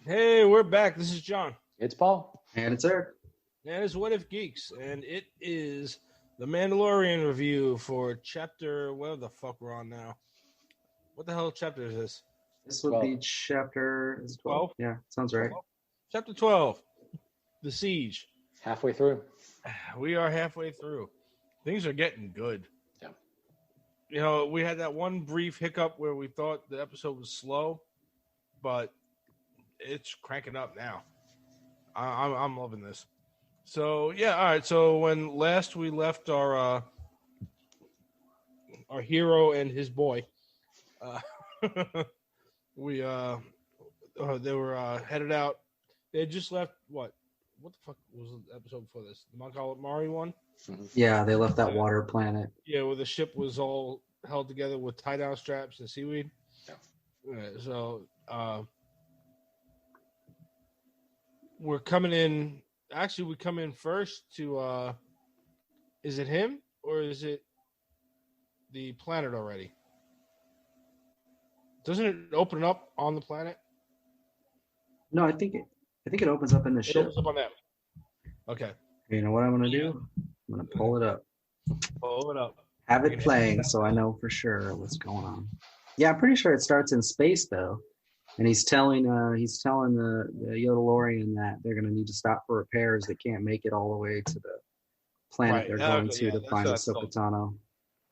Hey, we're back. This is John. It's Paul. And it's Eric. And it's What If Geeks. And it is the Mandalorian review for chapter, whatever the fuck we're on now. What the hell chapter is this? This would be chapter 12. Yeah, sounds right. Chapter 12, The Siege. Halfway through. We are halfway through. Things are getting good. Yeah. You know, we had that one brief hiccup where we thought the episode was slow, but it's cranking up now. I'm loving this. So yeah, all right. So when last we left our hero and his boy, they were headed out. They had just left. What the fuck was the episode before this? The Mandalorian one. Yeah, they left that water planet. Yeah, where the ship was all held together with tie-down straps and seaweed. Yeah. So we're coming in. Actually, we come in first to. Is it him or is it the planet already? Doesn't it open up on the planet? No, I think it opens up in the ship. It opens up on that. Okay. You know what I'm gonna do? I'm gonna pull it up. Pull it up. Have it playing so I know for sure what's going on. Yeah, I'm pretty sure it starts in space though. And he's telling the Yodalorian that they're gonna need to stop for repairs. They can't make it all the way to the planet they're going to find Ahsoka Tano.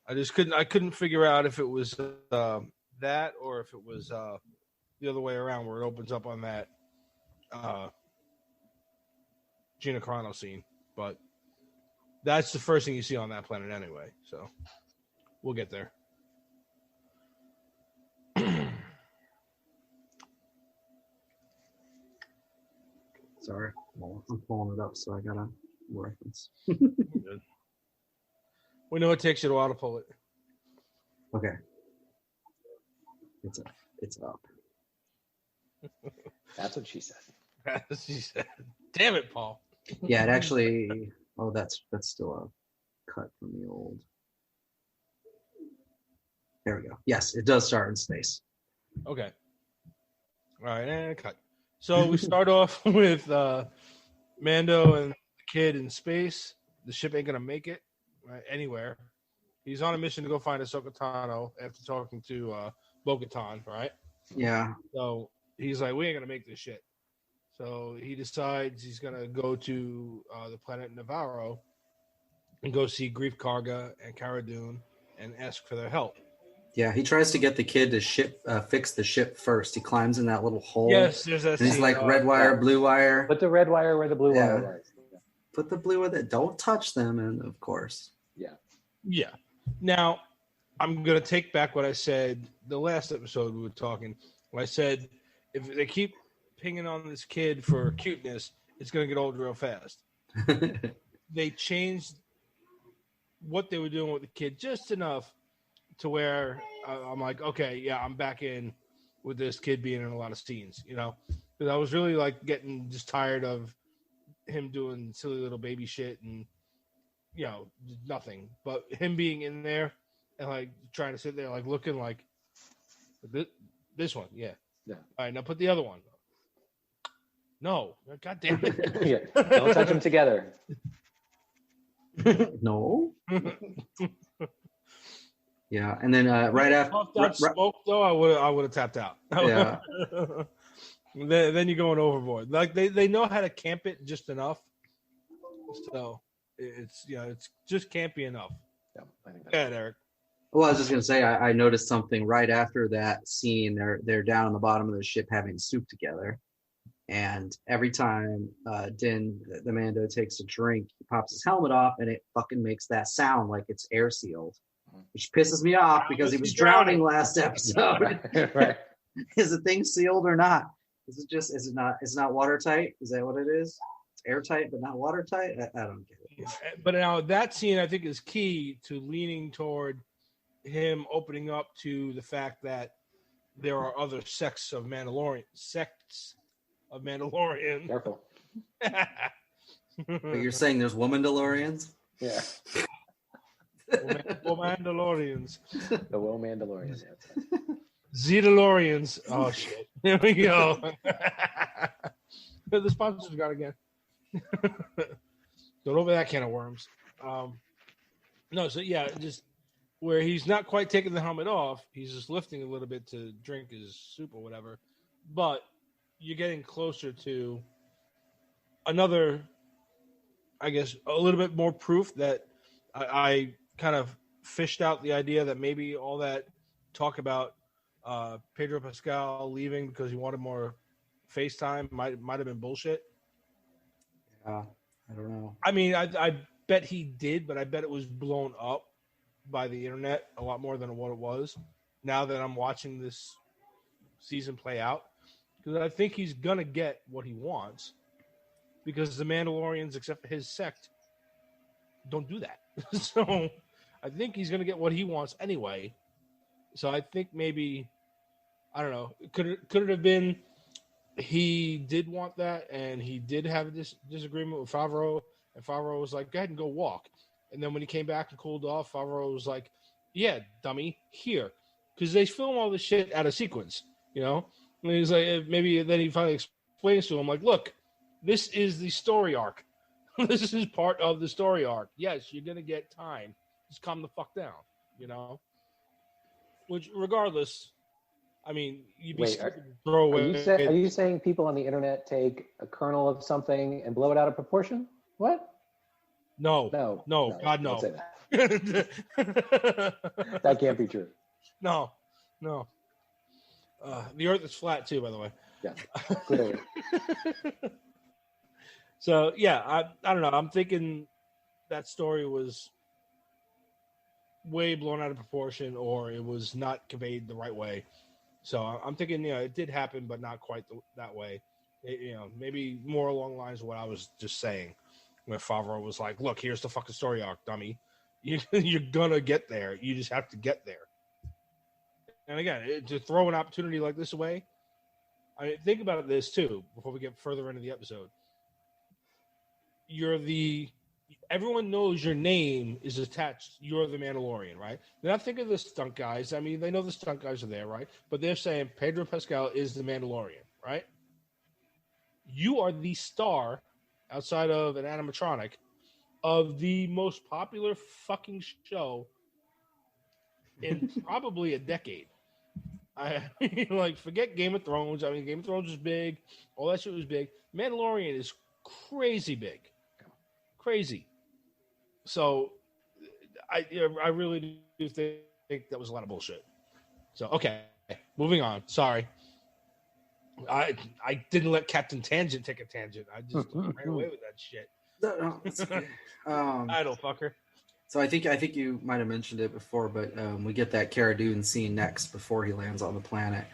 I couldn't figure out if it was that or if it was the other way around where it opens up on that Gina Carano scene. But that's the first thing you see on that planet anyway. So we'll get there. Sorry, I'm pulling it up, so I got a reference. Good. We know it takes you a while to pull it. Okay. It's up. That's what she said. She said, "Damn it, Paul." Yeah, it actually. Oh, that's still a cut from the old. There we go. Yes, it does start in space. Okay. All right, and cut. So we start off with Mando and the kid in space. The ship ain't gonna make it anywhere. He's on a mission to go find Ahsoka Tano after talking to Bo-Katan, right? Yeah. So he's like, we ain't gonna make this shit. So he decides he's gonna go to the planet Navarro and go see Grief Karga and Cara Dune and ask for their help. Yeah, he tries to get the kid to fix the ship first. He climbs in that little hole. Yes, there's that. And he's like, red wire, blue wire. Put the red wire where the blue wire was. Yeah. Put the blue with it. Don't touch them, and of course. Yeah. Yeah. Now, I'm going to take back what I said the last episode we were talking. When I said, if they keep pinging on this kid for cuteness, it's going to get old real fast. They changed what they were doing with the kid just enough to where I'm like, okay, yeah, I'm back in with this kid being in a lot of scenes, you know? Because I was really, like, getting just tired of him doing silly little baby shit and, you know, nothing. But him being in there and, like, trying to sit there, like, looking like this one, yeah. All right, now put the other one. No. God damn it. Yeah. Don't touch them together. No. Yeah, and then right after that smoke, though, I would have tapped out. Yeah. Then you're going overboard. Like they know how to camp it just enough, so it's it's just campy enough. Yeah, I think that's Eric. Well, I was just gonna say I noticed something right after that scene. They're down on the bottom of the ship having soup together, and every time Din the Mando takes a drink, he pops his helmet off, and it fucking makes that sound like it's air sealed. Which pisses me off because he was drowning last episode. Right. Is the thing sealed or not? Is it not? It's not watertight. Is that what it is? It's airtight, but not watertight. I don't get it. But now that scene, I think, is key to leaning toward him opening up to the fact that there are other sects of Mandalorian. Careful. But you're saying there's Womandalorians? Yeah. Mandalorians. The Mandalorians. Zetalorians. Oh shit! Here we go. The sponsor's got again. Don't open that can of worms. No, so yeah, just where he's not quite taking the helmet off, he's just lifting a little bit to drink his soup or whatever. But you're getting closer to another, I guess, a little bit more proof that I kind of fished out the idea that maybe all that talk about Pedro Pascal leaving because he wanted more FaceTime might have been bullshit. Yeah, I don't know. I mean, I bet he did, but I bet it was blown up by the internet a lot more than what it was. Now that I'm watching this season play out, because I think he's gonna get what he wants, because the Mandalorians, except for his sect, don't do that. So I think he's gonna get what he wants anyway. So I think maybe, I don't know, could it have been he did want that and he did have this disagreement with Favreau, and Favreau was like, go ahead and go walk. And then when he came back and cooled off, Favreau was like, yeah, dummy, here. Because they film all this shit out of sequence, you know? And he's like, maybe then he finally explains to him, like, look, this is the story arc. This is part of the story arc. Yes, you're going to get time. Just calm the fuck down, you know? Which, regardless, I mean, you'd be throw away. Are you saying people on the internet take a kernel of something and blow it out of proportion? What? No, God, no. Don't say that. That can't be true. No. The Earth is flat too, by the way. Yeah, clearly. So yeah, I don't know. I'm thinking that story was way blown out of proportion, or it was not conveyed the right way. So I'm thinking, it did happen, but not quite that way. Maybe more along the lines of what I was just saying, where Favreau was like, "Look, here's the fucking story arc, dummy. You're gonna get there. You just have to get there." And again, to throw an opportunity like this away, I mean, think about this too. Before we get further into the episode, everyone knows your name is attached. You're the Mandalorian, right? They're not thinking of the stunt guys. I mean, they know the stunt guys are there, right? But they're saying Pedro Pascal is the Mandalorian, right? You are the star, outside of an animatronic, of the most popular fucking show in probably a decade. I mean, forget Game of Thrones. I mean, Game of Thrones was big. All that shit was big. Mandalorian is crazy big. Crazy. So, I really do think that was a lot of bullshit. So, okay, moving on. Sorry. I didn't let Captain Tangent take a tangent. I just ran away with that shit. No, it's okay. Idle fucker. So I think you might have mentioned it before, but we get that Cara Dune scene next before he lands on the planet.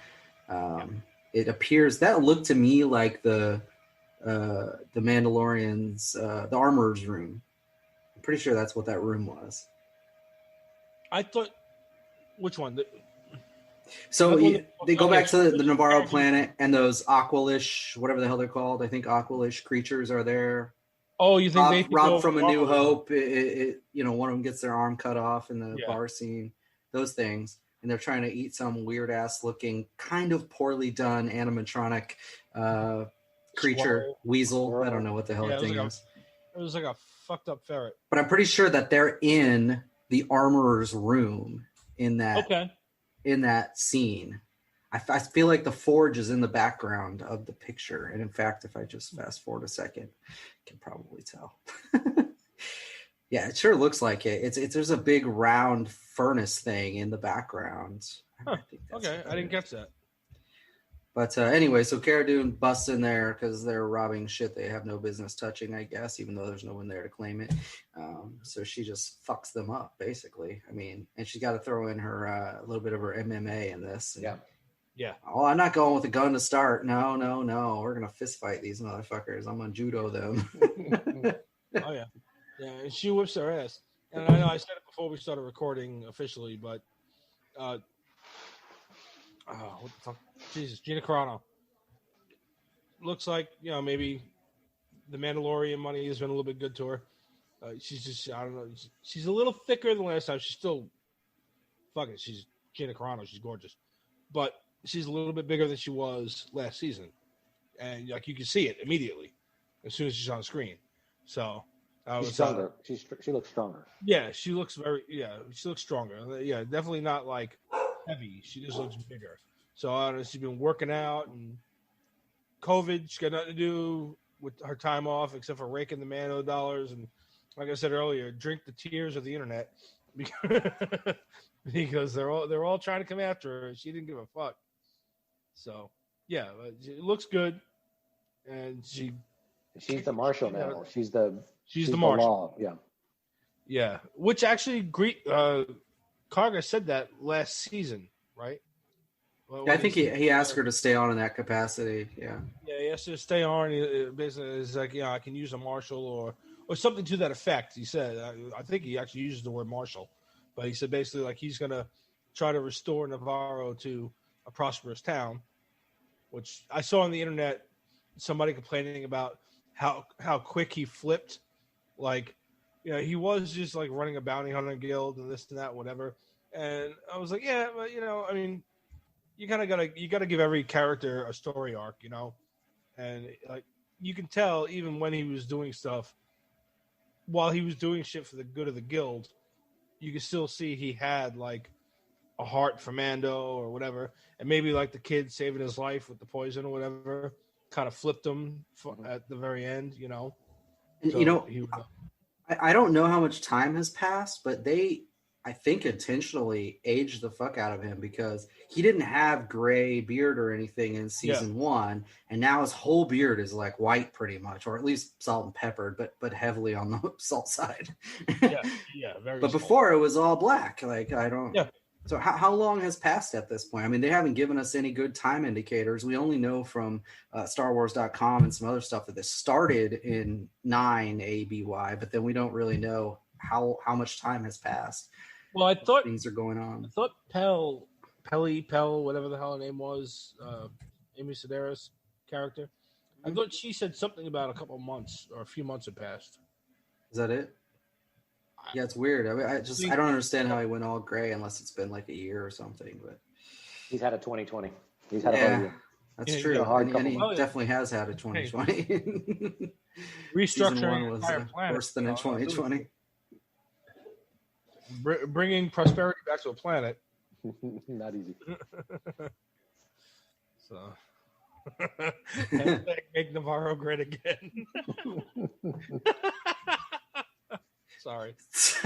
It appears that looked to me like the Mandalorian's the armorer's room. I'm pretty sure that's what that room was. I thought, which one? So they go back to the Navarro planet, and those aqualish, whatever the hell they're called, I think aqualish creatures are there. Oh, you think Rob from A New Hope? One of them gets their arm cut off in the bar scene. Those things, and they're trying to eat some weird ass looking, kind of poorly done animatronic creature, weasel. I don't know what the hell the thing is. It was like a fucked up ferret. But I'm pretty sure that they're in the armorer's room in that scene. I feel like the forge is in the background of the picture. And in fact, if I just fast forward a second, I can probably tell. Yeah, it sure looks like it. There's a big round furnace thing in the background. Huh. Okay, I didn't catch that. But anyway, so Cara Dune busts in there because they're robbing shit they have no business touching, I guess, even though there's no one there to claim it. So she just fucks them up, basically. I mean, and she's got to throw in her a little bit of her MMA in this. And, yeah. Oh, I'm not going with a gun to start. No. We're going to fist fight these motherfuckers. I'm going to judo them. Oh, yeah. Yeah, and she whips her ass. And I know I said it before we started recording officially, but what the fuck? Jesus, Gina Carano. Looks like, maybe the Mandalorian money has been a little bit good to her. She's just, I don't know. She's a little thicker than last time. She's still, fuck it, she's Gina Carano. She's gorgeous. But she's a little bit bigger than she was last season. and like you can see it immediately as soon as she's on screen. So she's stronger. She looks stronger. Yeah, she looks stronger. Yeah, definitely not like heavy. She just looks bigger. So she's been working out, and COVID, she got nothing to do with her time off except for raking the Mando dollars, and like I said earlier, drink the tears of the internet because they're all trying to come after her. She didn't give a fuck. So yeah, it looks good, and she's the marshal now. She's the marshal. Law. Yeah. Which actually, Karga said that last season, right? Well, I think he asked her to stay on in that capacity. Yeah. Yeah, he asked her to stay on. Basically, it's like, I can use a marshal or something to that effect. He said, I think he actually uses the word marshal, but he said basically like he's going to try to restore Navarro to a prosperous town, which I saw on the internet somebody complaining about how quick he flipped. Like, he was just like running a bounty hunter guild and this and that, whatever. And I was like, yeah, but I mean, you kind of gotta give every character a story arc, and like you can tell even when he was doing stuff, while he was doing shit for the good of the guild, you can still see he had like a heart for Mando or whatever, and maybe like the kid saving his life with the poison or whatever kind of flipped him at the very end, So I don't know how much time has passed, but I think intentionally aged the fuck out of him because he didn't have gray beard or anything in season 1, and now his whole beard is like white pretty much, or at least salt and peppered, but heavily on the salt side. Very. But before it was all black. Like I don't. Yeah. So how long has passed at this point? I mean, they haven't given us any good time indicators. We only know from StarWars.com and some other stuff that this started in 9 ABY, but then we don't really know how much time has passed. Well, I thought things are going on. I thought Pell, whatever the hell her name was, Amy Sedaris character. I thought she said something about a couple of months or a few months had passed. Is that it? Yeah, it's weird. I mean, I don't understand how he went all gray unless it's been like a year or something. But he's had a 2020. He's had a whole year. That's true. And he definitely has had a 2020. Restructuring was entire planet. Worse than in 2020. Bringing prosperity back to a planet. Not easy. So, make Navarro great again. Sorry.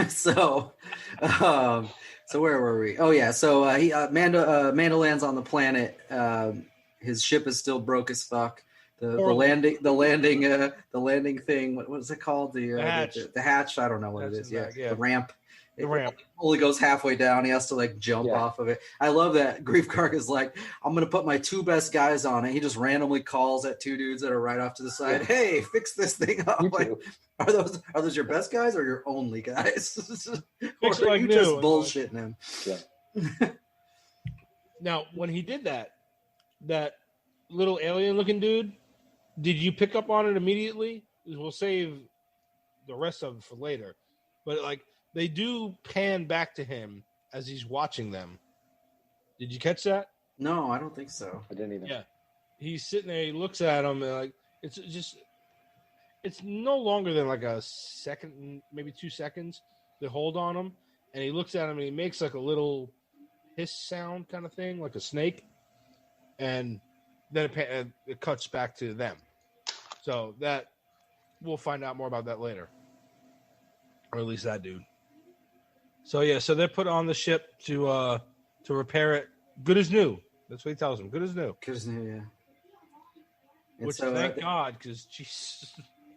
So where were we? Oh yeah. So Mando lands on the planet. His ship is still broke as fuck. The landing thing. What was it called? The hatch. The hatch. I don't know what it is. Yeah. The ramp. The ramp only goes halfway down. He has to like jump off of it. I love that. Grief Karg is like, I'm gonna put my 2 best guys on it. He just randomly calls at 2 dudes that are right off to the side. Yeah. Hey, fix this thing up. Like, are those your best guys or your only guys? Or are you just bullshitting him? Yeah. Now, when he did that little alien-looking dude, did you pick up on it immediately? We'll save the rest of it for later, but like. They do pan back to him as he's watching them. Did you catch that? No, I don't think so. I didn't either. Yeah. He's sitting there, he looks at him, and like it's no longer than like a second, maybe 2 seconds. They hold on him, and he looks at him, and he makes like a little hiss sound kind of thing, like a snake. And then it cuts back to them. So that we'll find out more about that later. Or at least that dude. So yeah, so they're put on the ship to repair it. Good as new. That's what he tells them. Good as new. Good as new, yeah. And which thank God, because Jesus.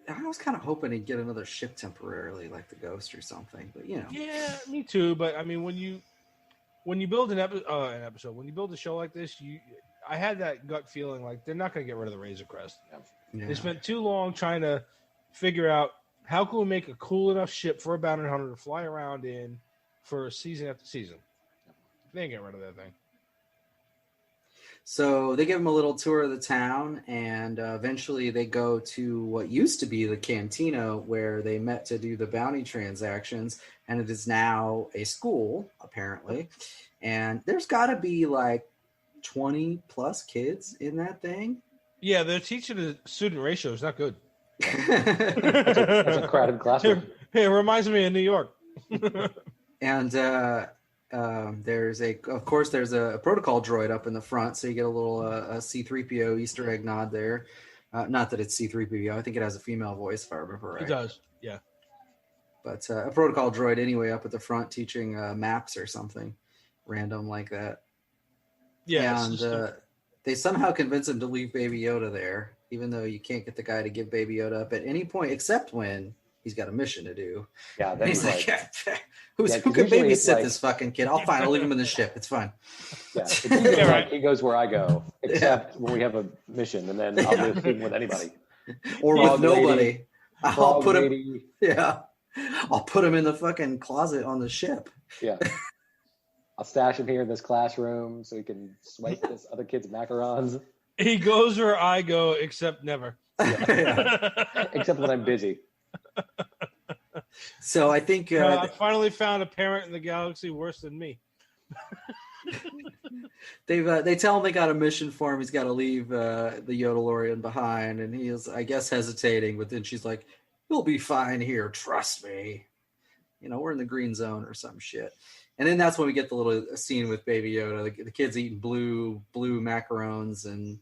I was kind of hoping he'd get another ship temporarily, like the Ghost or something. But Yeah, me too. But I mean, when you build an episode, when you build a show like this, I had that gut feeling like they're not going to get rid of the Razor Crest. Yeah. They spent too long trying to figure out how can we make a cool enough ship for a bounty hunter to fly around in for season after season. They ain't getting rid of that thing. So they give him a little tour of the town, and eventually they go to what used to be the cantina where they met to do the bounty transactions, and it is now a school, apparently. And there's got to be like 20 plus kids in that thing. Yeah, they're teaching the student ratio is not good. It's a crowded classroom. It reminds me of New York. And there's a protocol droid up in the front, so you get a little a C-3PO Easter egg nod there. Not that it's C-3PO. I think it has a female voice, if I remember right. It does, yeah. But a protocol droid anyway up at the front teaching maps or something random like that. Yeah, and they somehow convince him to leave Baby Yoda there, even though you can't get the guy to give Baby Yoda up at any point except when he's got a mission to do. Yeah, then he's like, who can babysit this fucking kid? I'll leave him in the ship. It's fine. Yeah, it's usually like he goes where I go, except when we have a mission, and then I'll do it with anybody. Or with nobody. I'll put him. Lady. Yeah. I'll put him in the fucking closet on the ship. Yeah. I'll stash him here in this classroom so he can swipe this other kid's macarons. He goes where I go, except never. Yeah. Except when I'm busy. So I think I finally found a parent in the galaxy worse than me. They tell him they got a mission for him. He's got to leave the Yodelorian behind, and he is, I guess, hesitating. But then she's like, "You'll be fine here. Trust me. You know, we're in the green zone or some shit." And then that's when we get the little scene with Baby Yoda. The kid's eating blue macarons, and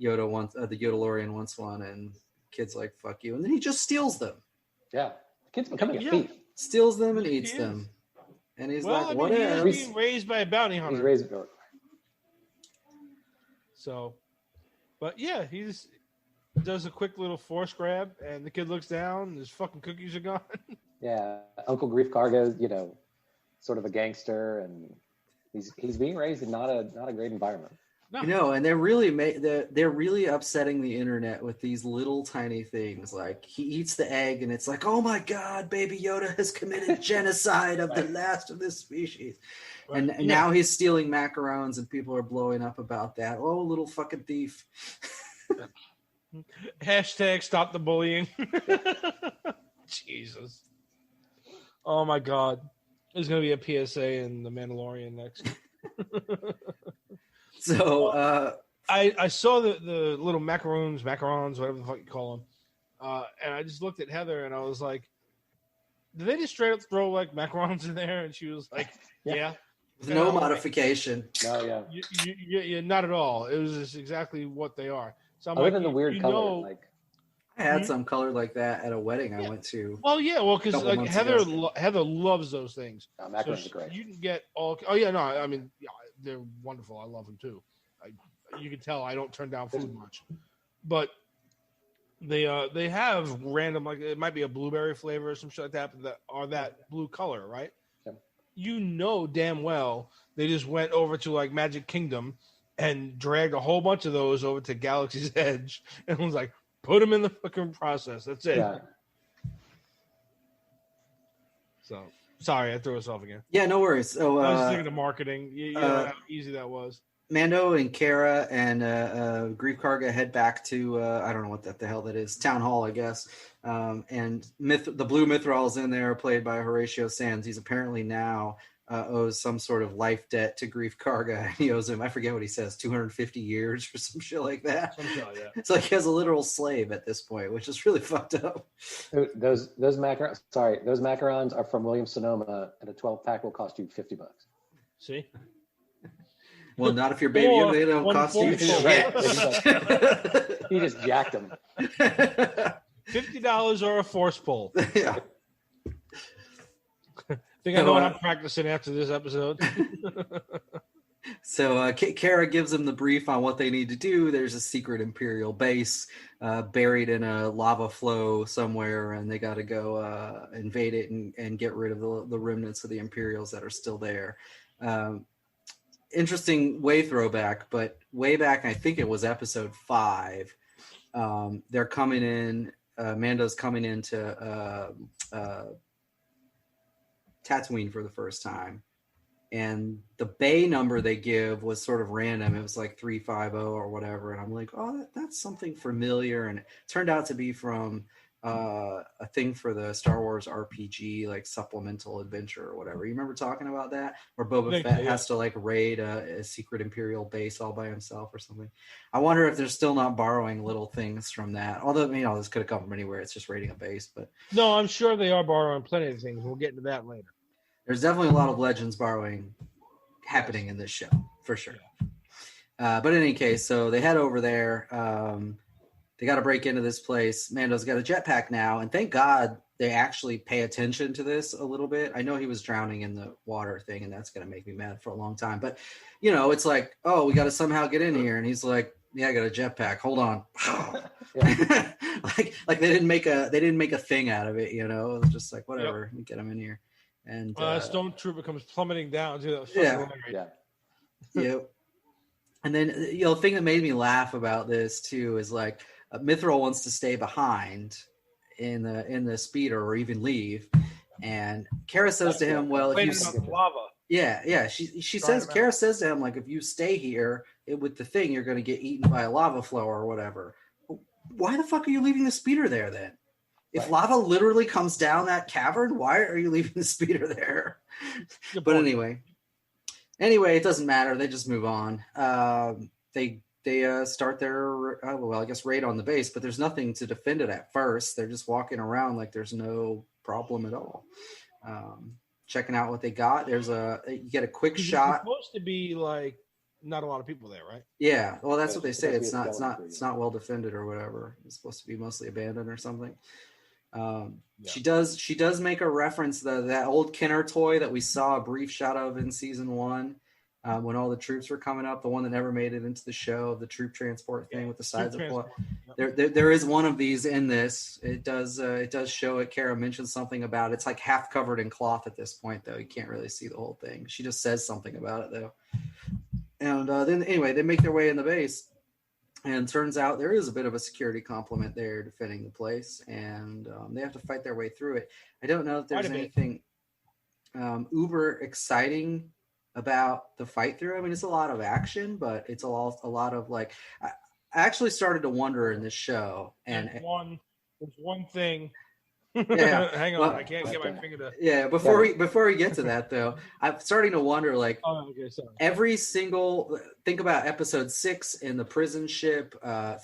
Yoda wants the Yodelorian wants one, and the kid's like, "Fuck you!" And then he just steals them. Yeah, the kid's becoming a thief. Steals them and eats them. And he's like, "What is?" He's being raised by a bounty hunter. He's raised. So, but yeah, he's does a quick little force grab, and the kid looks down, and his fucking cookies are gone. Yeah, Uncle Grief Karga, you know, sort of a gangster, and he's being raised in not a great environment. No. You know, and they're really upsetting the internet with these little tiny things. Like he eats the egg, and it's like, "Oh my God, Baby Yoda has committed genocide of the last of this species," right. And now he's stealing macarons, and people are blowing up about that. Oh, little fucking thief! Hashtag stop the bullying. Jesus. Oh my God. There's going to be a PSA in The Mandalorian next. So I saw the little macarons, whatever the fuck you call them. And I just looked at Heather and I was like, did they just straight up throw like macarons in there? And she was like, yeah. No modification. No, yeah. You, not at all. It was just exactly what they are. So I'm other like, than the weird color, like I had some color like that at a wedding I went to. Well, yeah, because like Heather loves those things. Macarons are great. You can get all. Oh yeah, no, I mean, yeah, they're wonderful. I love them too. You can tell I don't turn down food much, but they have random, like it might be a blueberry flavor or some shit like that, but that are that blue color, right? Yeah. You know damn well they just went over to like Magic Kingdom and dragged a whole bunch of those over to Galaxy's Edge and was like, put them in the fucking process. That's it. Yeah. So sorry, I threw us off again. Yeah, no worries. So I was thinking of marketing. You know how easy that was. Mando and Kara and Grief Karga head back to I don't know what the hell that is, Town Hall, I guess. And the Blue Mythrol is in there, played by Horatio Sands. He's apparently now owes some sort of life debt to Grief Karga. He owes him, I forget what he says, 250 years or some shit like that. Yeah. It's like he has a literal slave at this point, which is really fucked up. Those macarons are from Williams Sonoma, and a 12-pack will cost you $50. See? Well, not if you're Baby Yoda, they don't cost you shit. He just jacked them. $50 or a force pull. Yeah. Think I know what I'm practicing after this episode. So Kara gives them the brief on what they need to do. There's a secret Imperial base buried in a lava flow somewhere, and they got to go invade it and get rid of the remnants of the Imperials that are still there. Interesting throwback, but way back, I think it was episode 5. They're coming in. Mando's coming into Tatooine for the first time, and the bay number they give was sort of random. It was like 350 or whatever, and I'm like, oh, that's something familiar, and it turned out to be from a thing for the Star Wars RPG, like supplemental adventure or whatever. You remember talking about that? Where Boba Fett has to like raid a secret Imperial base all by himself or something. I wonder if they're still not borrowing little things from that. Although, this could have come from anywhere. It's just raiding a base. But no, I'm sure they are borrowing plenty of things. We'll get into that later. There's definitely a lot of Legends borrowing happening in this show, for sure. But in any case, so they head over there. They got to break into this place. Mando's got a jetpack now, and thank God they actually pay attention to this a little bit. I know he was drowning in the water thing, and that's going to make me mad for a long time. But, it's like, oh, we got to somehow get in here. And he's like, yeah, I got a jetpack. Hold on. like they didn't make a thing out of it, It was just like, whatever, get him in here. And Stormtrooper comes plummeting down to yeah. Yep. And then the thing that made me laugh about this too is like Mithril wants to stay behind in the speeder or even leave, and Kara says to him, "Well, if you lava." Yeah. She says, Kara says to him, like, if you stay here with the thing, you're going to get eaten by a lava flow or whatever. Why the fuck are you leaving the speeder there then? If lava literally comes down that cavern, why are you leaving the speeder there? But anyway, it doesn't matter. They just move on. They start their, raid on the base, but there's nothing to defend it at first. They're just walking around like there's no problem at all. Checking out what they got. You get a quick shot. It's supposed to be like not a lot of people there, right? Yeah. Well, that's what they say. It's not well defended or whatever. It's supposed to be mostly abandoned or something. She does make a reference to that old Kenner toy that we saw a brief shot of in season 1 when all the troops were coming up, the one that never made it into the show, the troop transport thing with the sides of blood. There is one of these in this. It does show it. Kara mentions something about it. It's like half covered in cloth at this point, though. You can't really see the whole thing. She just says something about it, though. And then anyway, they make their way in the base. And turns out there is a bit of a security complement there defending the place, and they have to fight their way through it. I don't know if there's anything uber exciting about the fight through. I mean, it's a lot of action, but it's a lot of like. I actually started to wonder in this show, and there's one thing. Yeah, hang on, I can't get my finger to. Yeah, before we get to that though, I'm starting to wonder like every single. Think about episode 6 in the prison ship.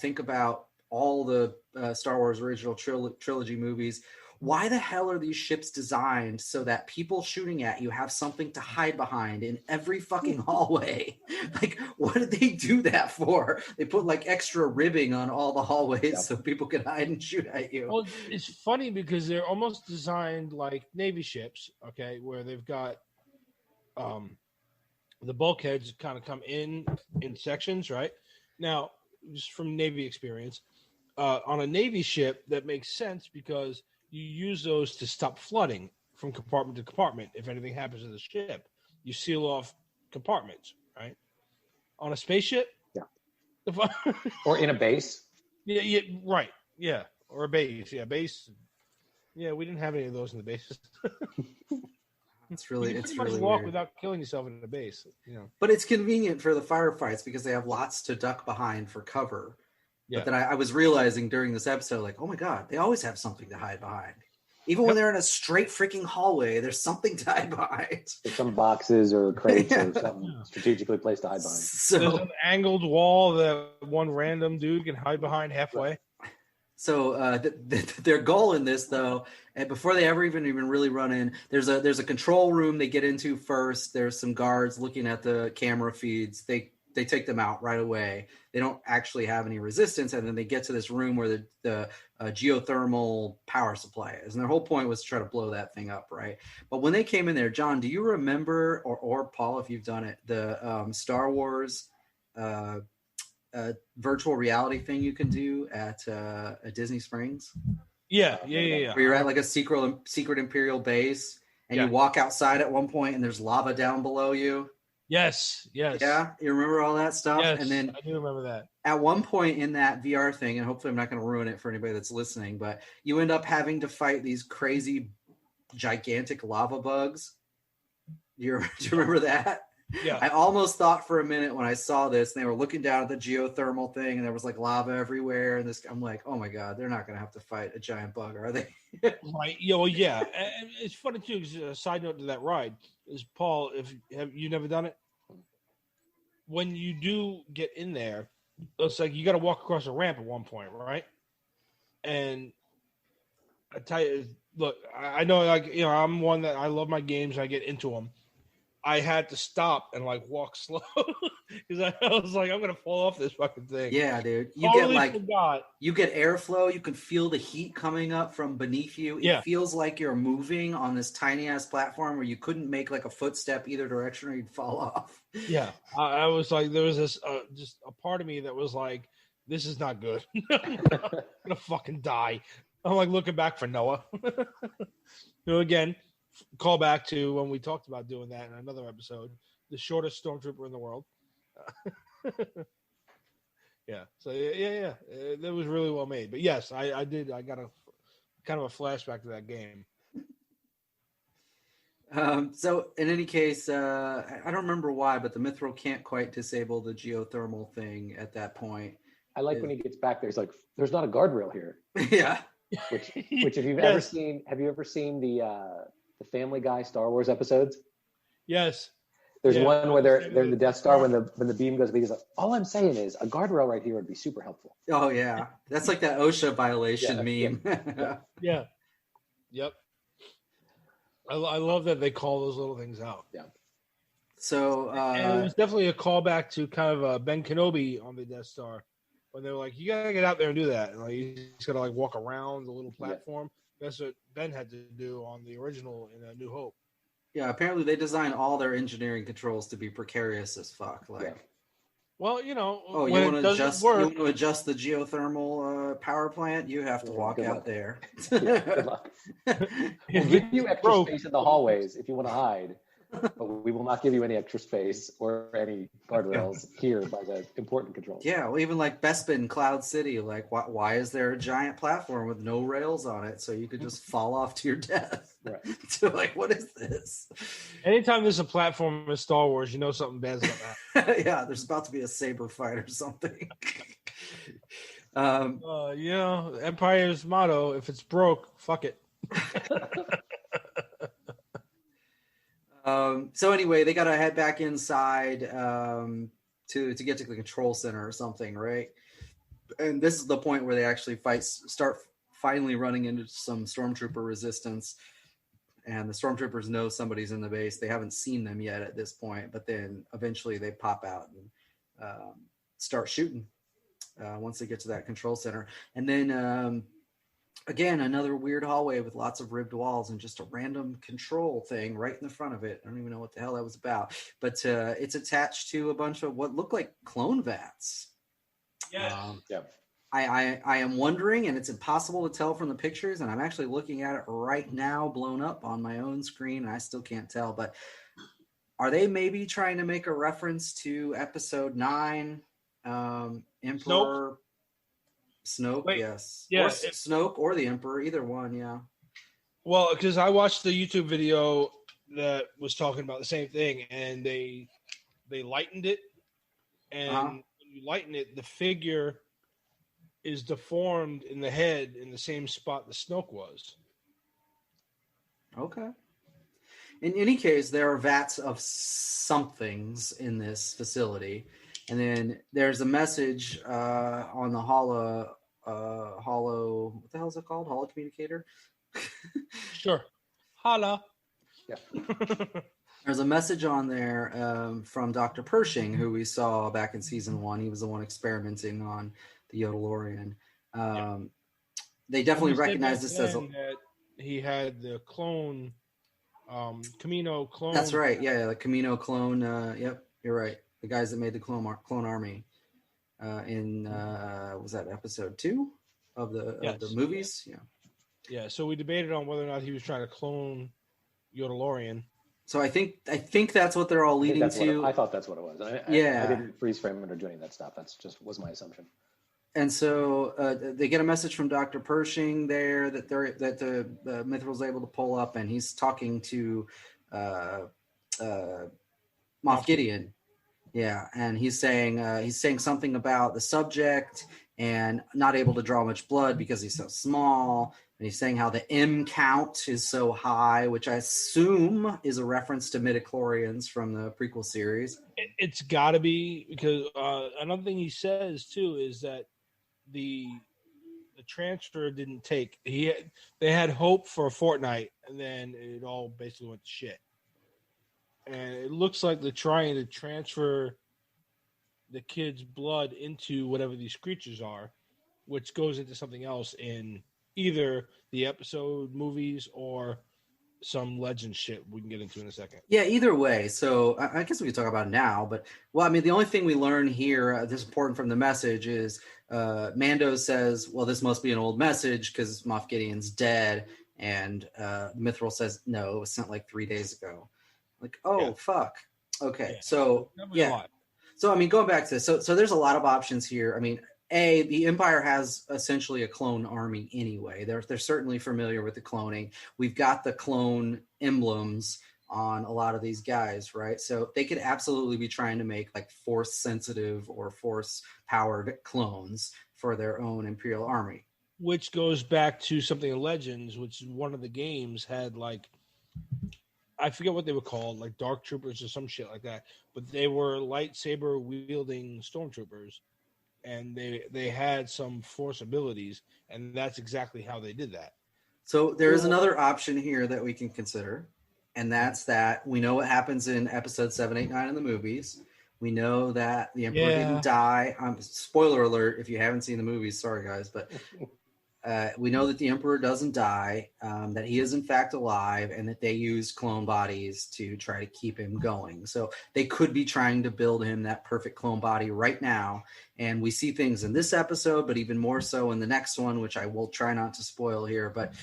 Think about all the Star Wars original trilogy movies. Why the hell are these ships designed so that people shooting at you have something to hide behind in every fucking hallway? Like, what did they do that for? They put like extra ribbing on all the hallways so people can hide and shoot at you. Well, it's funny because they're almost designed like Navy ships, okay, where they've got the bulkheads kind of come in sections, right? Now, just from Navy experience, on a Navy ship, that makes sense because you use those to stop flooding from compartment to compartment. If anything happens to the ship, you seal off compartments, right? On a spaceship? Yeah. Or in a base? Yeah, right. Yeah. Or a base. Yeah, base. Yeah, we didn't have any of those in the bases. It's really walk weird. Without killing yourself in a base, But it's convenient for the firefights because they have lots to duck behind for cover. Yeah. But then I was realizing during this episode, like, oh my God, they always have something to hide behind. Even when they're in a straight freaking hallway, there's something to hide behind. There's some boxes or crates or something strategically placed to hide behind. So, there's an angled wall that one random dude can hide behind halfway. So their goal in this, though, and before they ever even really run in, there's a control room they get into first. There's some guards looking at the camera feeds. They take them out right away. They don't actually have any resistance, and then they get to this room where the geothermal power supply is. And their whole point was to try to blow that thing up, right? But when they came in there, John, do you remember, or Paul, if you've done it, the Star Wars virtual reality thing you can do at Disney Springs? Yeah. Where you're at like a secret Imperial base, and you walk outside at one point, and there's lava down below you. Yes. Yeah, you remember all that stuff? Yes, and then I do remember that. At one point in that VR thing, and hopefully I'm not going to ruin it for anybody that's listening, but you end up having to fight these crazy, gigantic lava bugs. Do you remember that? Yeah. I almost thought for a minute when I saw this, and they were looking down at the geothermal thing, and there was like lava everywhere. And I'm like, oh my god, they're not going to have to fight a giant bug, are they? Right. Yeah. And it's funny too. 'Cause a side note to that ride is, Paul, have you never done it? When you do get in there, it's like you got to walk across a ramp at one point, right? And I tell you, look, I know, like, I'm one that I love my games. I get into them. I had to stop and like walk slow because I was like, I'm gonna fall off this fucking thing. Yeah, dude. Forgot. You get airflow. You can feel the heat coming up from beneath you. It feels like you're moving on this tiny ass platform where you couldn't make like a footstep either direction or you'd fall off. Yeah, I was like, there was this just a part of me that was like, this is not good. I'm gonna fucking die. I'm like looking back for Noah. Again, call back to when we talked about doing that in another episode, the shortest stormtrooper in the world. Yeah. So yeah. That was really well made. But yes, I did. I got a kind of a flashback to that game. So in any case, I don't remember why, but the Mithril can't quite disable the geothermal thing at that point. I like when he gets back there. He's like, "There's not a guardrail here." Yeah. Which if you've ever seen, have you ever seen the Family Guy Star Wars episodes? Yes. There's one where they're in the Death Star when the beam goes. He's like, "All I'm saying is a guardrail right here would be super helpful." Oh yeah, that's like that OSHA violation meme. Yeah. Yep. I love that they call those little things out. Yeah. So and it was definitely a callback to kind of Ben Kenobi on the Death Star when they were like, "You gotta get out there and do that." And like, you just gotta like walk around the little platform. Yeah. That's what Ben had to do on the original in A New Hope. Yeah, apparently they designed all their engineering controls to be precarious as fuck. Like, well, you want to adjust the geothermal power plant? You have to walk out there. Good luck. We'll give you extra space in the hallways if you want to hide, but we will not give you any extra space or any guardrails here by the important controls. Yeah, well, even like Bespin Cloud City, like why is there a giant platform with no rails on it so you could just fall off to your death? Right. So like, what is this? Anytime there's a platform in Star Wars, you know something bad's going to happen. Yeah, there's about to be a saber fight or something. Empire's motto: if it's broke, fuck it. So anyway, they got to head back inside to get to the control center or something, right? And this is the point where they actually start finally running into some stormtrooper resistance. And the stormtroopers know somebody's in the base. They haven't seen them yet at this point, but then eventually they pop out and start shooting once they get to that control center. And then again, another weird hallway with lots of ribbed walls and just a random control thing right in the front of it. I don't even know what the hell that was about, but it's attached to a bunch of what look like clone vats. Yeah. I am wondering, and it's impossible to tell from the pictures, and I'm actually looking at it right now, blown up on my own screen, and I still can't tell, but are they maybe trying to make a reference to Episode 9, Emperor Snoke? Wait, yes. Yeah, or Snoke or the Emperor, either one, yeah. Well, because I watched the YouTube video that was talking about the same thing, and they lightened it, and when you lighten it, the figure is deformed in the head in the same spot the Snoke was. Okay. In any case, there are vats of somethings in this facility. And then there's a message on the holo, what the hell is it called? Holo communicator? Sure. Holla. Yeah. There's a message on there from Dr. Pershing, who we saw back in season 1. He was the one experimenting on the Yodalorian. They definitely recognize this as that he had the clone, Camino clone. That's right. Yeah, the Camino clone. Yep, you're right. The guys that made the clone army in was that episode 2 of the movies? Yeah. So we debated on whether or not he was trying to clone Yodalorian. So I think that's what they're all leading to. I thought that's what it was. I didn't freeze frame it or do any of that stuff. That's just was my assumption. And so they get a message from Dr. Pershing there that the Mithril's able to pull up, and he's talking to Moff Gideon. Yeah, and he's saying something about the subject and not able to draw much blood because he's so small. And he's saying how the M count is so high, which I assume is a reference to midichlorians from the prequel series. It's got to be, because another thing he says too is that the transfer didn't take. They had hope for a fortnight, and then it all basically went to shit. And it looks like they're trying to transfer the kid's blood into whatever these creatures are, which goes into something else in either the episode, movies, or some legend shit we can get into in a second. Yeah, either way. So I guess we can talk about it now. But, well, I mean, the only thing we learn here that's important from the message is Mando says, well, this must be an old message because Moff Gideon's dead. And Mithril says, no, it was sent like 3 days ago. Like, oh, fuck. Okay, so, yeah. So, I mean, going back to this, so there's a lot of options here. I mean, the Empire has essentially a clone army anyway. They're certainly familiar with the cloning. We've got the clone emblems on a lot of these guys, right? So they could absolutely be trying to make like force sensitive or force powered clones for their own Imperial army. Which goes back to something in Legends, which one of the games had like, I forget what they were called, like Dark Troopers or some shit like that. But they were lightsaber wielding stormtroopers. And they had some force abilities, and that's exactly how they did that. So there is another option here that we can consider, and that's that we know what happens in episode 7, 8, 9 in the movies. We know that the Emperor didn't die. Spoiler alert, if you haven't seen the movies, sorry guys, but we know that the Emperor doesn't die, that he is in fact alive, and that they use clone bodies to try to keep him going. So they could be trying to build him that perfect clone body right now. And we see things in this episode, but even more so in the next one, which I will try not to spoil here. But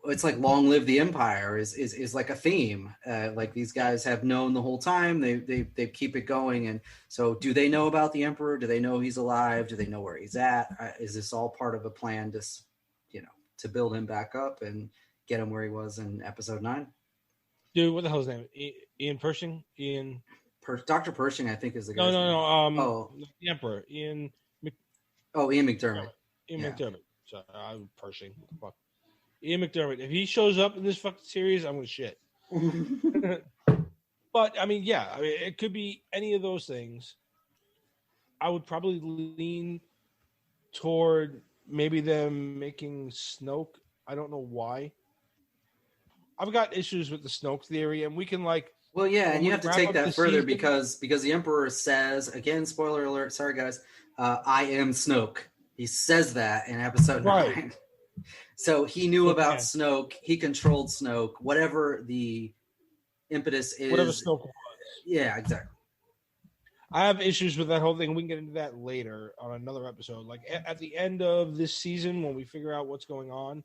it's like "Long Live the Empire" is like a theme. Like these guys have known the whole time. They keep it going. And so, do they know about the Emperor? Do they know he's alive? Do they know where he's at? Is this all part of a plan to build him back up and get him where he was in episode 9? Dude, what the hell's his name? Ian Pershing? Dr. Pershing, I think, is the guy. No. The Emperor. Ian McDermott. Ian McDermott. Sorry, I'm Pershing. Fuck. Ian McDermott. If he shows up in this fucking series, I'm gonna shit. But I mean, it could be any of those things. I would probably lean toward maybe them making Snoke. I don't know why. I've got issues with the Snoke theory, and we can like. Well, yeah, and you have to take that further because the Emperor says, again, spoiler alert, sorry guys, I am Snoke. He says that in episode 9. So he knew about Snoke. He controlled Snoke. Whatever the impetus is. Whatever Snoke was. Yeah, exactly. I have issues with that whole thing. We can get into that later on another episode. Like at the end of this season, when we figure out what's going on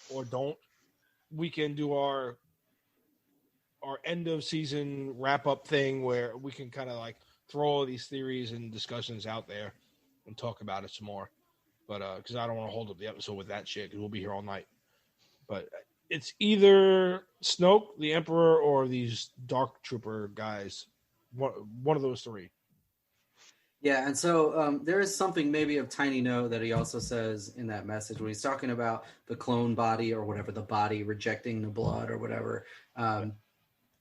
or don't, we can do our end of season wrap up thing where we can kind of like throw all these theories and discussions out there and talk about it some more. But because I don't want to hold up the episode with that shit, because we'll be here all night. But it's either Snoke, the Emperor, or these Dark Trooper guys. One of those three. Yeah, and so there is something maybe of tiny note that he also says in that message when he's talking about the clone body or whatever, the body rejecting the blood or whatever. And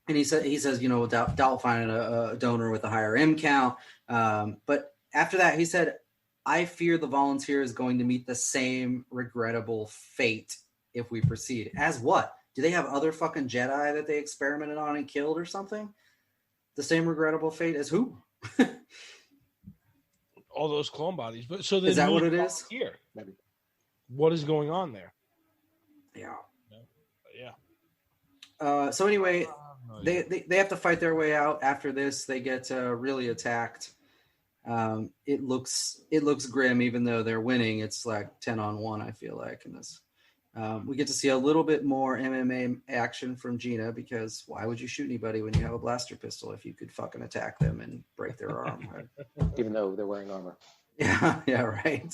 he says, doubt finding a donor with a higher M count. But after that, he said, I fear the volunteer is going to meet the same regrettable fate if we proceed. As what? Do they have other fucking Jedi that they experimented on and killed or something? The same regrettable fate as who? All those clone bodies. But so is that what it is? Here, maybe. What is going on there? Yeah. Yeah. So anyway, they have to fight their way out. After this, they get really attacked. It looks grim, even though they're winning. It's like 10-on-1. I feel like in this. We get to see a little bit more MMA action from Gina because why would you shoot anybody when you have a blaster pistol if you could fucking attack them and break their arm? Right? Even though they're wearing armor. Yeah, right.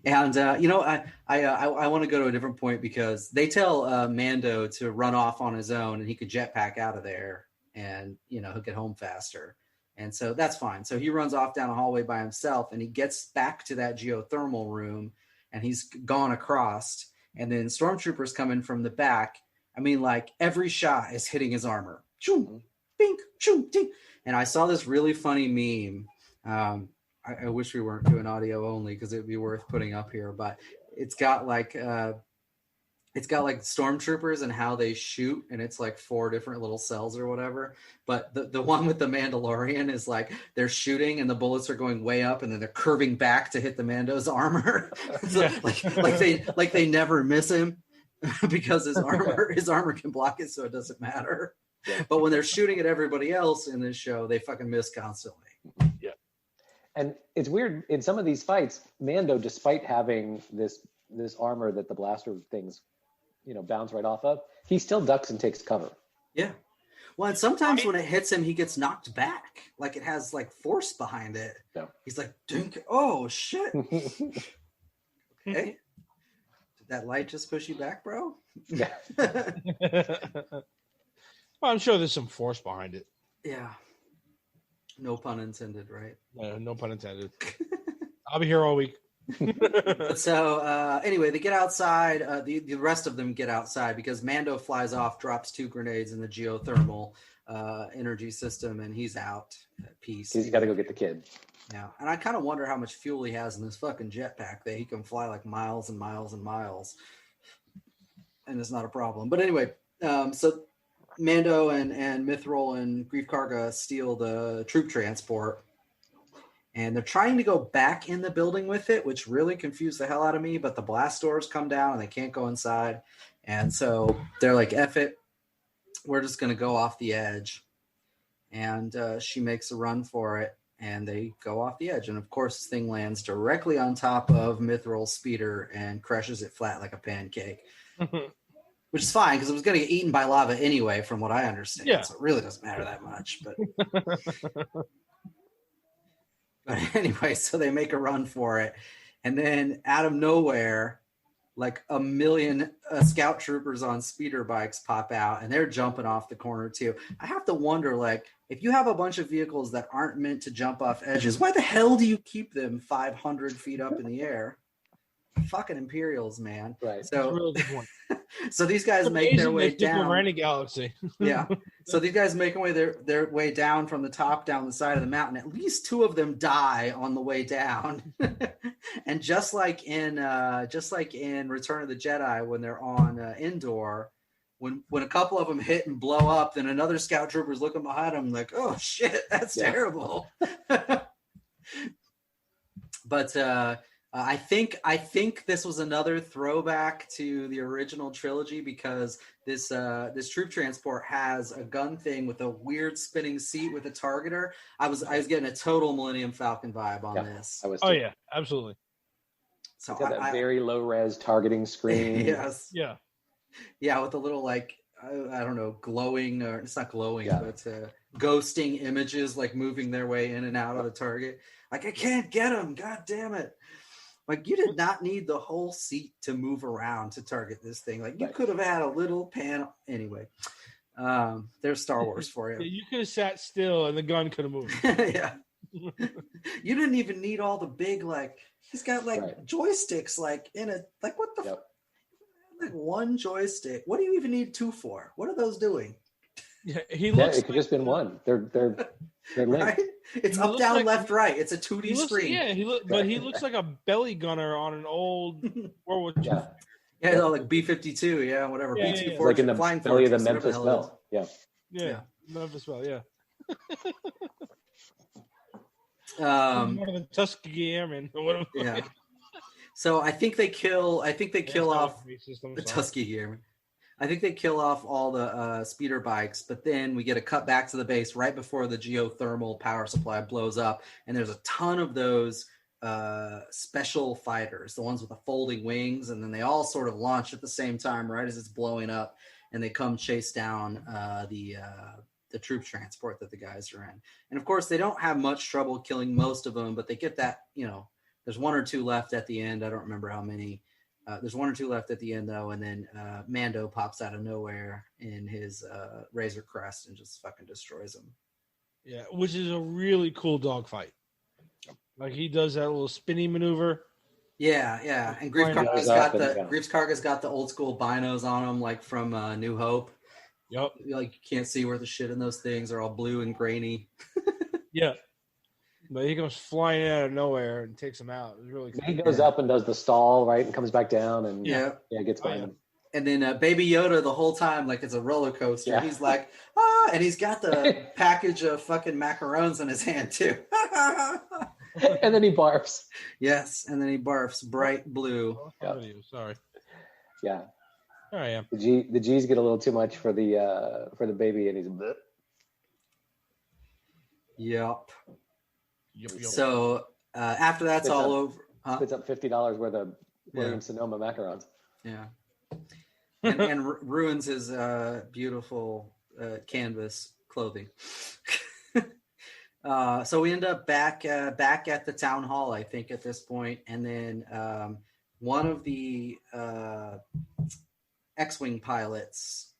And I want to go to a different point because they tell Mando to run off on his own and he could jetpack out of there and he'll get home faster. And so that's fine. So he runs off down a hallway by himself, and he gets back to that geothermal room, and he's gone across. And then stormtroopers come in from the back. I mean, like every shot is hitting his armor. Choom, bink, choom, ding. And I saw this really funny meme. I wish we weren't doing audio only because it would be worth putting up here. But it's got like stormtroopers and how they shoot, and it's like 4 different little cells or whatever. But the one with the Mandalorian is like they're shooting and the bullets are going way up, and then they're curving back to hit the Mando's armor. So, like they never miss him because his armor can block it, so it doesn't matter. But when they're shooting at everybody else in this show, they fucking miss constantly. Yeah. And it's weird in some of these fights, Mando, despite having this armor that the blaster things bounce right off of, he still ducks and takes cover. Yeah. Well, and sometimes when it hits him, he gets knocked back. Like it has like force behind it. Yeah. He's like, dink. Oh, shit. Okay. Did that light just push you back, bro? Yeah. Well, I'm sure there's some force behind it. Yeah. No pun intended, right? No pun intended. I'll be here all week. So anyway, they get outside. The rest of them get outside because Mando flies off, drops 2 grenades in the geothermal energy system, and he's out. Peace. He's got to go get the kid. Yeah, and I kind of wonder how much fuel he has in this fucking jetpack that he can fly like miles and miles and miles, and it's not a problem. But anyway, so Mando and Mithril and Grief Karga steal the troop transport. And they're trying to go back in the building with it, which really confused the hell out of me. But the blast doors come down and they can't go inside. And so they're like, F it. We're just going to go off the edge. And she makes a run for it. And they go off the edge. And, of course, this thing lands directly on top of Mithril's speeder and crushes it flat like a pancake. Which is fine because it was going to get eaten by lava anyway, from what I understand. Yeah. So it really doesn't matter that much. But anyway, so they make a run for it. And then out of nowhere, like a million scout troopers on speeder bikes pop out, and they're jumping off the corner too. I have to wonder, like, if you have a bunch of vehicles that aren't meant to jump off edges, why the hell do you keep them 500 feet up in the air? Fucking Imperials, man. Right. So, really good point. So these guys make their way down. Over any galaxy. Yeah. So these guys make their way down from the top down the side of the mountain. At least 2 of them die on the way down. And just like in Return of the Jedi, when they're on Endor, when a couple of them hit and blow up, then another scout trooper's looking behind them like, oh shit, that's terrible. But I think this was another throwback to the original trilogy because this troop transport has a gun thing with a weird spinning seat with a targeter. I was getting a total Millennium Falcon vibe on this. I was too. Oh yeah, absolutely. So it's got that very low res targeting screen. Yes. Yeah. Yeah, with a little like I don't know, glowing, or it's not glowing, but ghosting images like moving their way in and out of the target. Like I can't get them. God damn it. Like, you did not need the whole seat to move around to target this thing. Like, you could have had a little panel. Anyway, there's Star Wars for you. You could have sat still and the gun could have moved. Yeah. You didn't even need all the big, like, he's got, like, joysticks, like, in a, like, what the like, one joystick. What do you even need 2 for? What are those doing? Yeah, it could just been one. They're linked. Right? It's up, down, like, left, right. It's a 2D screen. Yeah, but he looks like a belly gunner on an old World War II. Yeah, like B-52, whatever. Yeah, B-2 like in the belly of the Memphis Belle. Yeah, Memphis Belle, yeah. One of the Tuskegee Airmen. Yeah. So I think they kill off the Tuskegee Airmen. I think they kill off all the speeder bikes, but then we get a cut back to the base right before the geothermal power supply blows up, and there's a ton of those special fighters, the ones with the folding wings, and then they all sort of launch at the same time right as it's blowing up, and they come chase down the troop transport that the guys are in. And of course, they don't have much trouble killing most of them, but they get that, there's 1 or 2 left at the end. I don't remember how many. There's one or two left at the end though, and then Mando pops out of nowhere in his Razor Crest and just fucking destroys him. Yeah, which is a really cool dogfight. Like he does that little spinny maneuver. Yeah. And Grief Karga's got the old school binos on him, like from New Hope. Yep. Like you can't see where the shit in those things are all blue and grainy. Yeah. But he comes flying out of nowhere and takes him out. It was really cool. He goes up and does the stall, right, and comes back down, and gets behind him. And then Baby Yoda the whole time, like it's a roller coaster. Yeah. He's like, and he's got the package of fucking macarons in his hand too. And then he barfs. Yes, and then he barfs bright blue. Sorry. Yeah. There I am. The G's get a little too much for the baby, and he's. Yep. So after that's all over, puts up $50 worth of William Sonoma macarons. Yeah. and ruins his beautiful canvas clothing. So we end up back at the town hall, I think, at this point, and then one of the X-wing pilots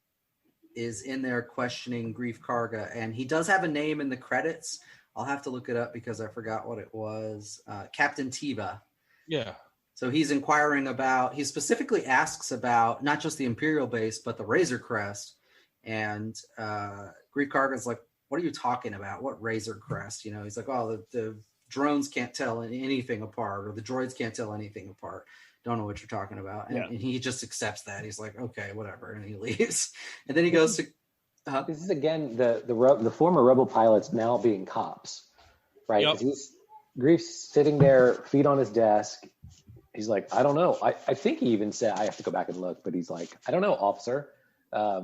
is in there questioning Grief Karga, and he does have a name in the credits. I'll have to look it up because I forgot what it was. Captain Teva. Yeah. So he's inquiring about, he specifically asks about not just the Imperial base, but the Razor Crest. And Grief Karga's like, what are you talking about? What Razor Crest? You know, he's like, oh, the drones can't tell anything apart, or the droids can't tell anything apart. Don't know what you're talking about. And he just accepts that. He's like, okay, whatever. And he leaves. And then he goes to... This is, again, the former Rebel pilots now being cops, right? Yep. Grief's sitting there, feet on his desk. He's like, I don't know. I think he even said, I have to go back and look, but he's like, I don't know, officer. I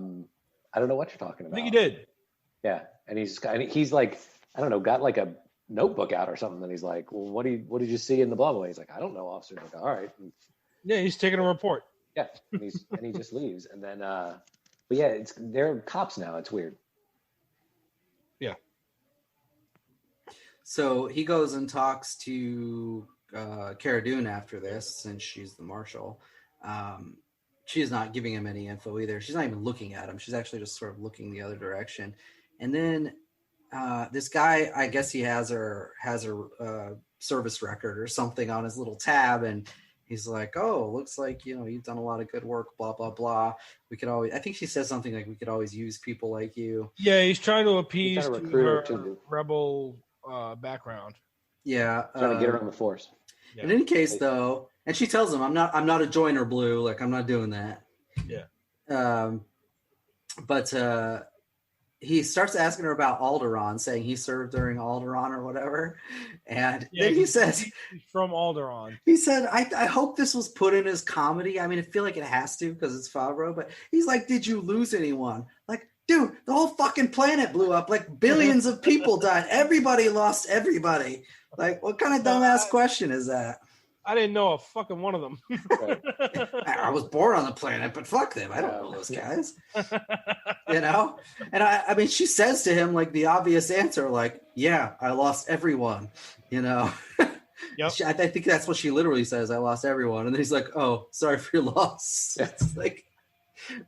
don't know what you're talking about. I think he did. Yeah. And he's like, I don't know, got like a notebook out or something. And he's like, well, what did you see in the blah, blah? He's like, I don't know, officer. He's like, all right. And, he's taking a report. Yeah. And he just leaves. And then, but yeah, they're cops now. It's weird. Yeah. So he goes and talks to Cara Dune after this, since she's the marshal. She's not giving him any info either. She's not even looking at him. She's actually just sort of looking the other direction. And then this guy, I guess he has her service record or something on his little tab, and he's like, oh, looks like, you've done a lot of good work, blah, blah, blah. I think she says something like, we could always use people like you. Yeah, he's trying to appease to her rebel background. Yeah. Trying to get her on the force. Yeah. In any case, though, and she tells him, I'm not a joiner, Blue. Like, I'm not doing that. Yeah. But he starts asking her about Alderaan, saying he served during Alderaan or whatever. And then he says... He's from Alderaan. He said, I hope this was put in as comedy. I mean, I feel like it has to because it's Favreau. But he's like, did you lose anyone? Like, dude, the whole fucking planet blew up. Like, billions of people died. Everybody lost everybody. Like, what kind of dumbass question is that? I didn't know a fucking one of them. I was born on the planet, but fuck them. I don't know those guys. And I mean, she says to him, like, the obvious answer, like, yeah, I lost everyone, Yep. I think that's what she literally says. I lost everyone. And then he's like, oh, sorry for your loss. It's like,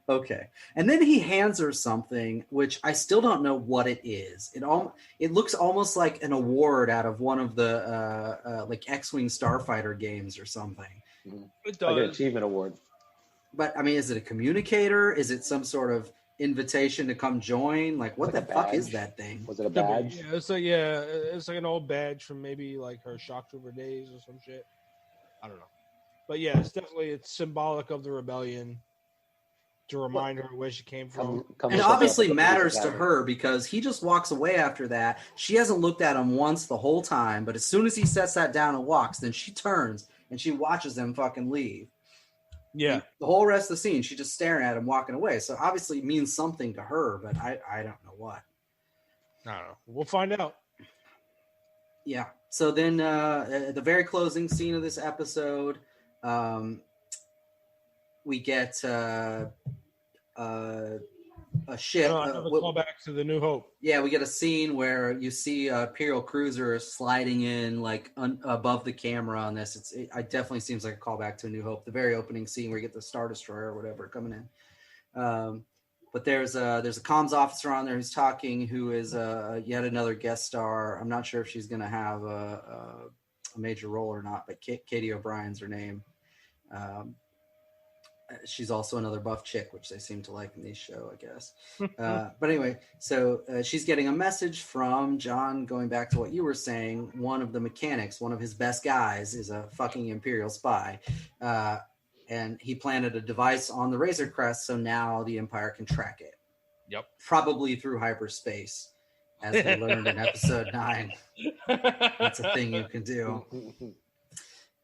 okay. And then he hands her something, which I still don't know what it is. It looks almost like an award out of one of the like X-Wing Starfighter games or something. It does. Like an achievement award. But I mean, is it a communicator? Is it some sort of invitation to come join? Like, what the fuck is that thing? Was it a badge? Yeah, it's like an old badge from maybe like her shock trooper days or some shit. I don't know. But yeah, it's symbolic of the rebellion. To remind her where she came from. And it obviously matters to her because he just walks away after that. She hasn't looked at him once the whole time, but as soon as he sets that down and walks, then she turns and she watches them fucking leave. Yeah. And the whole rest of the scene, she's just staring at him walking away. So obviously it means something to her, but I don't know what. I don't know. We'll find out. Yeah. So then the very closing scene of this episode, we get a ship. Another callback to the New Hope. Yeah, we get a scene where you see a Imperial cruiser sliding in like above the camera on this. It definitely seems like a callback to A New Hope. The very opening scene where you get the Star Destroyer or whatever coming in. But there's a comms officer on there who's talking, who is yet another guest star. I'm not sure if she's going to have a major role or not, but Katie O'Brien's her name. She's also another buff chick, which they seem to like in these show, I guess. But anyway, so she's getting a message from John, going back to what you were saying. One of the mechanics, one of his best guys, is a fucking Imperial spy. And he planted a device on the Razor Crest, so now the Empire can track it. Yep. Probably through hyperspace, as we learned in episode 9. That's a thing you can do.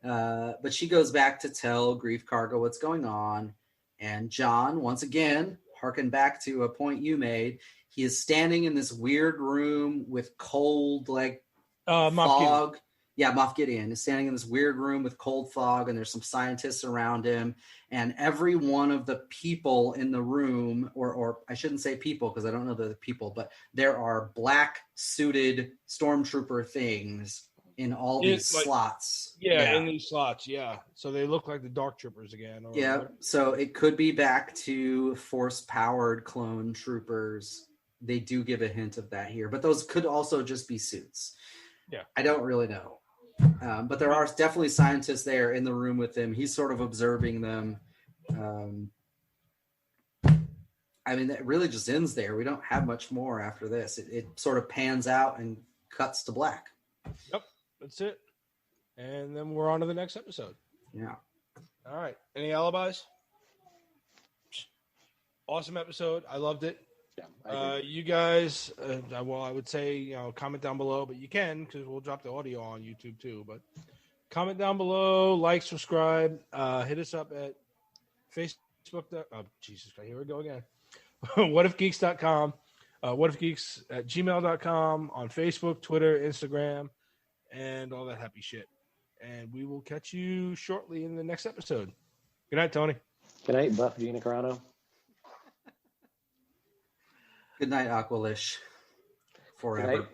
But she goes back to tell Grief Cargo what's going on. And John, once again, harken back to a point you made, he is standing in this weird room with cold, like, fog. Yeah, Moff Gideon is standing in this weird room with cold fog, and there's some scientists around him. And every one of the people in the room, or I shouldn't say people because I don't know the people, but there are black suited stormtrooper things in all these slots. Yeah, in these slots, yeah. So they look like the Dark Troopers again. Yeah, so it could be back to Force-powered clone troopers. They do give a hint of that here, but those could also just be suits. Yeah. I don't really know. But there are definitely scientists there in the room with him. He's sort of observing them. I mean, it really just ends there. We don't have much more after this. It sort of pans out and cuts to black. Yep, that's it. And then we're on to the next episode. Yeah. All right. Any alibis? Awesome episode. I loved it. Yeah, you guys, well, I would say, comment down below, but you can, because we'll drop the audio on YouTube too. But comment down below, like, subscribe, hit us up at Facebook. Oh, Jesus Christ, here we go again. whatifgeeks.com, whatifgeeks at gmail.com, on Facebook, Twitter, Instagram, and all that happy shit. And we will catch you shortly in the next episode. Good night, Tony. Good night, Buff Gina Carano. Good night, Aqualish. Forever.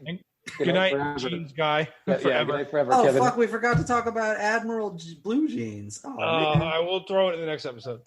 Good night, Jeans Guy. Forever. Yeah, good night forever, oh, Kevin. fuck, we forgot to talk about Admiral Blue Jeans. Oh, I will throw it in the next episode.